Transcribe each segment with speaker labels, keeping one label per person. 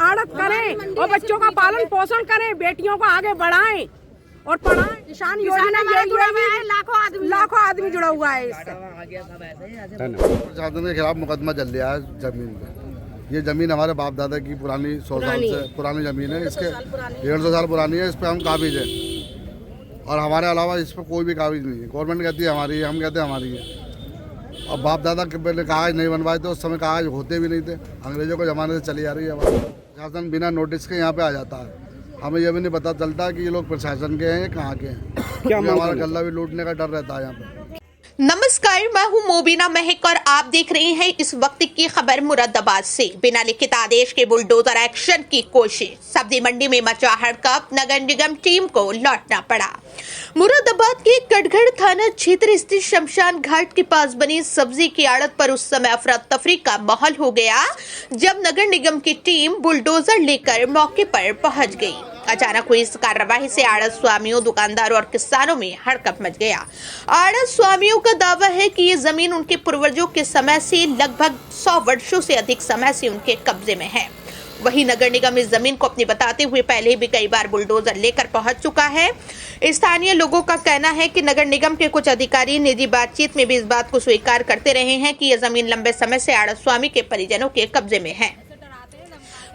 Speaker 1: आड़त करें और बच्चों का पालन पोषण करें, बेटियों को आगे बढ़ाएं और पढ़ाएं। किसान योजना लाखों आदमी जुड़ा हुआ है इससे।
Speaker 2: प्रशासन के खिलाफ मुकदमा चल रहा है जमीन पे। ये जमीन हमारे बाप दादा की पुरानी 100 साल से पुरानी जमीन है। इसके 150 साल पुरानी है। इस पे हम काबिज है और हमारे अलावा इस पर कोई भी काबिज नहीं है। गवर्नमेंट कहती है हमारी है, हम कहते हैं हमारी है। अब बाप दादा के पहले कागज नहीं बनवाए थे, उस समय कागज होते भी नहीं थे। अंग्रेजों के ज़माने से चली आ रही है। प्रशासन बिना नोटिस के यहाँ पे आ जाता है। हमें यह भी नहीं पता चलता कि ये लोग प्रशासन के हैं या कहाँ के हैं। क्या हमारा गल्ला भी लूटने का डर रहता है यहाँ पे।
Speaker 3: नमस्कार, मैं हूं मोबिना महक और आप देख रहे हैं इस वक्त की खबर मुरादाबाद से। बिना लिखित आदेश के बुलडोजर एक्शन की कोशिश, सब्जी मंडी में मचा हड़कंप, नगर निगम टीम को लौटना पड़ा। मुरादाबाद के कटघड़ थाना क्षेत्र स्थित शमशान घाट के पास बनी सब्जी की आड़त पर उस समय अफरा तफरी का माहौल हो गया जब नगर निगम की टीम बुलडोजर लेकर मौके पर पहुंच गई। अचानक हुई इस कार्रवाई से आड़त स्वामियों, दुकानदारों और किसानों में हड़कंप मच गया। आड़त स्वामियों का दावा है कि ये जमीन उनके पूर्वजों के समय से लगभग 100 वर्षों से अधिक समय से उनके कब्जे में है। वहीं नगर निगम इस जमीन को अपनी बताते हुए पहले भी कई बार बुलडोजर लेकर पहुंच चुका है। स्थानीय लोगों का कहना है कि नगर निगम के कुछ अधिकारी निजी बातचीत में भी इस बात को स्वीकार करते रहे हैं कि यह जमीन लंबे समय से आड़त स्वामी के परिजनों के कब्जे में है।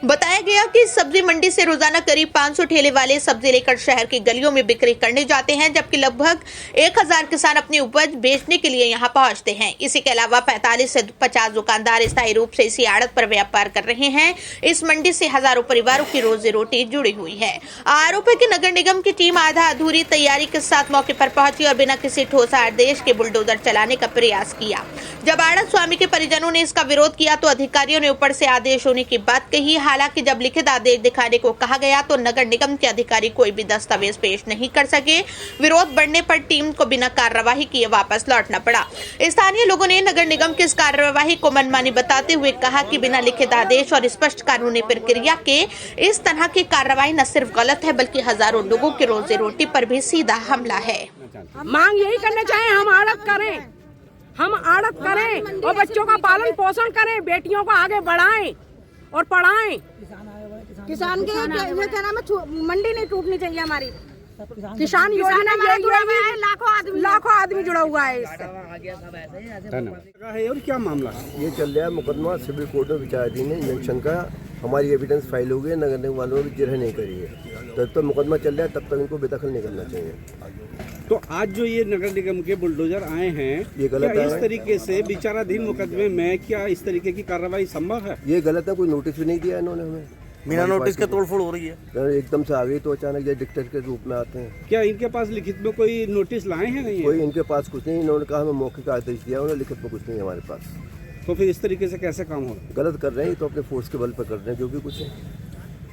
Speaker 3: बताया गया कि सब्जी मंडी से रोजाना करीब 500 ठेले वाले सब्जी लेकर शहर की गलियों में बिक्री करने जाते हैं, जबकि लगभग 1000 किसान अपनी उपज बेचने के लिए यहां पहुंचते हैं। इसी के अलावा 45 से 50 दुकानदार स्थायी रूप से इसी आड़त पर व्यापार कर रहे हैं। इस मंडी से हजारों परिवारों की रोजी रोटी जुड़ी हुई है। आरोप है कि नगर निगम की टीम आधा अधूरी तैयारी के साथ मौके पर पहुंची और बिना किसी ठोस आदेश के बुलडोजर चलाने का प्रयास किया। जब आड़त स्वामी के परिजनों ने इसका विरोध किया तो अधिकारियों ने ऊपर से आदेश होने की बात कही। हालांकि जब लिखित आदेश दिखाने को कहा गया तो नगर निगम के अधिकारी कोई भी दस्तावेज पेश नहीं कर सके। विरोध बढ़ने पर टीम को बिना कार्रवाई किए वापस लौटना पड़ा। स्थानीय लोगों ने नगर निगम की इस कार्रवाई को मनमानी बताते हुए कहा कि बिना लिखित आदेश और स्पष्ट कानूनी प्रक्रिया के इस तरह की कार्रवाई न सिर्फ गलत है बल्कि हजारों लोगों की रोजी रोटी पर भी सीधा हमला है।
Speaker 1: मांग यही करना चाहे हम आड़त करें और बच्चों का पालन पोषण करें, बेटियों को आगे बढ़ाएं और पढ़ाएं। किसान के ये क्या नाम है, मंडी नहीं टूटनी चाहिए हमारी। किसान योजना लाखों आदमी जुड़ा हुआ है इससे।
Speaker 4: और क्या मामला
Speaker 5: ये चल रहा है? मुकदमा सिविल कोर्ट में विचाराधीन है। इन्वेक्शन का हमारी एविडेंस फाइल हो गई, नगर निगम वालों ने भी जिरह नहीं करी है। जब तक मुकदमा चल रहा है तब तक इनको बेदखल नहीं करना चाहिए।
Speaker 4: तो आज जो ये नगर निगम के बुलडोजर आए हैं,
Speaker 5: ये गलत है।
Speaker 4: इस तरीके से विचाराधीन मुकदमे में क्या इस तरीके की कार्रवाई संभव है?
Speaker 5: ये गलत है। कोई नोटिस भी नहीं दिया इन्होंने हमें।
Speaker 6: बिना नोटिस के तोड़फोड़ हो रही है।
Speaker 5: एकदम से आ गई तो अचानक ये डिक्टेटर के रूप में आते हैं।
Speaker 4: क्या इनके पास लिखित में कोई नोटिस लाए हैं? नहीं
Speaker 5: कोई इनके पास कुछ नहीं। इन्होंने कहा हमें मौके का आदेश दिया, उन्होंने लिखित में कुछ नहीं हमारे पास।
Speaker 4: तो फिर इस तरीके से कैसे काम होगा?
Speaker 5: गलत कर रहे हैं तो अपने फोर्स के बल पर कर रहे हैं जो भी कुछ है।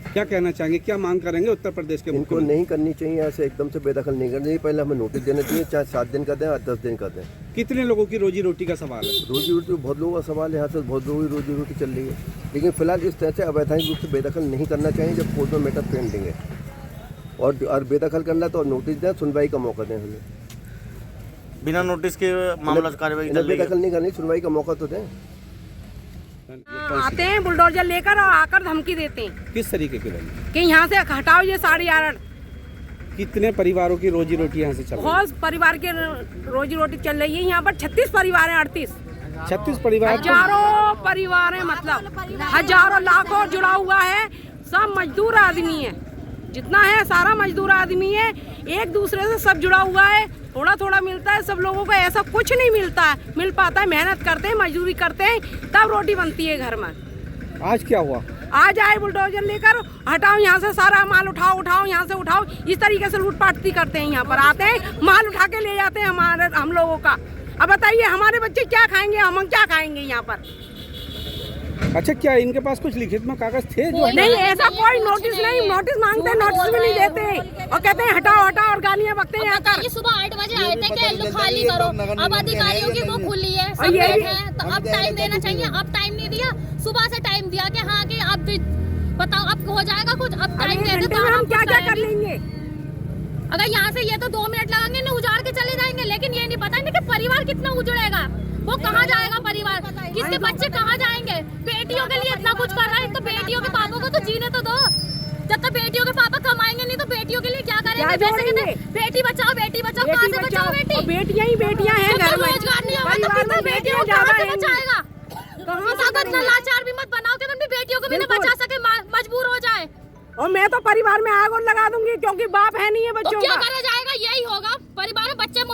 Speaker 4: क्या कहना चाहेंगे, क्या मांग करेंगे उत्तर प्रदेश के?
Speaker 5: इनको नहीं करनी चाहिए, ऐसे एकदम से बेदखल नहीं करनी चाहिए। पहले हमें नोटिस देना चाहिए, चाहे 7 दिन का दें या 10 दिन का दें।
Speaker 4: कितने लोगों की रोजी रोटी का सवाल है?
Speaker 5: रोजी रोटी बहुत लोगों का सवाल है। यहाँ से बहुत लोगों की रोजी रोटी चल रही है, लेकिन फिलहाल इस तरह से अवैधानिक रूप से बेदखल नहीं करना चाहिए। जब कोर्ट में मैटर पेंडिंग है और बेदखल करना तो नोटिस दें, सुनवाई का मौका दें। हमें
Speaker 6: बिना नोटिस के मामला कार्रवाई
Speaker 5: बेदखल नहीं करनी, सुनवाई का मौका तो दें।
Speaker 1: आते हैं बुलडोजर लेकर और आकर धमकी देते हैं।
Speaker 4: किस तरीके की धमकी?
Speaker 1: कि यहाँ से हटाओ ये साड़ी आड़त।
Speaker 4: कितने परिवारों की रोजी रोटी यहाँ से चल रही है?
Speaker 1: बहुत परिवार की रोजी रोटी चल रही है। यहाँ पर 36 परिवार हैं,
Speaker 4: 36 परिवार,
Speaker 1: हजारों परिवार है, मतलब हजारों लाखों जुड़ा हुआ है। सब मजदूर आदमी है, जितना है सारा मजदूर आदमी है। एक दूसरे से सब जुड़ा हुआ है। थोड़ा थोड़ा मिलता है सब लोगों को, ऐसा कुछ नहीं मिलता है। मिल पाता है, मेहनत करते हैं, मजदूरी करते हैं, तब रोटी बनती है घर में।
Speaker 4: आज क्या हुआ?
Speaker 1: आज आए बुलडोजर लेकर, हटाओ यहाँ से सारा माल, उठाओ यहाँ से उठाओ। इस तरीके से लूटपाट करते हैं। यहाँ पर आते हैं, माल उठा के ले जाते हैं हम लोगों का। अब बताइए हमारे बच्चे क्या खाएंगे, हम क्या खाएंगे यहाँ पर?
Speaker 4: अच्छा, क्या इनके पास कुछ लिखित में कागज थे जो?
Speaker 1: नहीं, ऐसा कोई नोटिस नहीं। नोटिस मांगते हैं, नोटिस भी नहीं देते और कहते हैं हटाओ और गालियाँ बकते हैं। यहाँ कर
Speaker 7: सुबह 8 बजे आए थे कि लो खाली करो। अब अधिकारियों की वो खुली है, सब बैठे हैं, तो अब टाइम देना चाहिए। अब टाइम नहीं दिया, सुबह से टाइम दिया कि हाँ कि अब बताओ अब हो जाएगा कुछ। अब टाइम दे दे तो
Speaker 1: हम क्या कर लेंगे?
Speaker 7: अगर यहाँ से ये तो 2 मिनट लगेंगे ना, उजाड़ के चले जाएंगे। लेकिन ये नहीं पता है कि परिवार कितना उजड़ेगा, वो कहाँ जाएगा परिवार, किसके बच्चे कहाँ जाएंगे। बेटियों के लिए इतना कुछ कर रहा है तो बेटियों के बापों को तो जीने तो दो। जब तक बेटियों के पापा कमाएंगे नहीं तो बेटियों के लिए क्या करेंगे?
Speaker 1: क्या
Speaker 7: जैसे कहते
Speaker 1: जोड़ेंगे?
Speaker 7: हैं, बेटी बचाओ कहाँ से बचाओ बेटी?
Speaker 1: और बेटियां ही बेटियां हैं
Speaker 7: जब
Speaker 1: घर
Speaker 7: तक
Speaker 1: में।
Speaker 7: रोजगार नहीं होगा तो
Speaker 1: परिवार
Speaker 7: फिर
Speaker 1: में
Speaker 7: बेटियों को
Speaker 1: ज्यादा
Speaker 7: कहाँ से
Speaker 1: हैं।
Speaker 7: बचाएगा?
Speaker 1: कहाँ से
Speaker 7: ताकत
Speaker 1: करेंगे?
Speaker 7: लाचार भी मत बनाओ कि अपन भी बेटियों को भी ना
Speaker 1: बिल्कुल।
Speaker 7: बचा सके, मजबूर हो जाए।
Speaker 1: और मैं तो परिवार में आग और लगा दूंगी क्योंकि बाप है नहीं है
Speaker 7: तो
Speaker 1: बच्चों
Speaker 7: क्या
Speaker 1: का।
Speaker 7: करा जाएगा? यही होगा, परिवार में बच्चे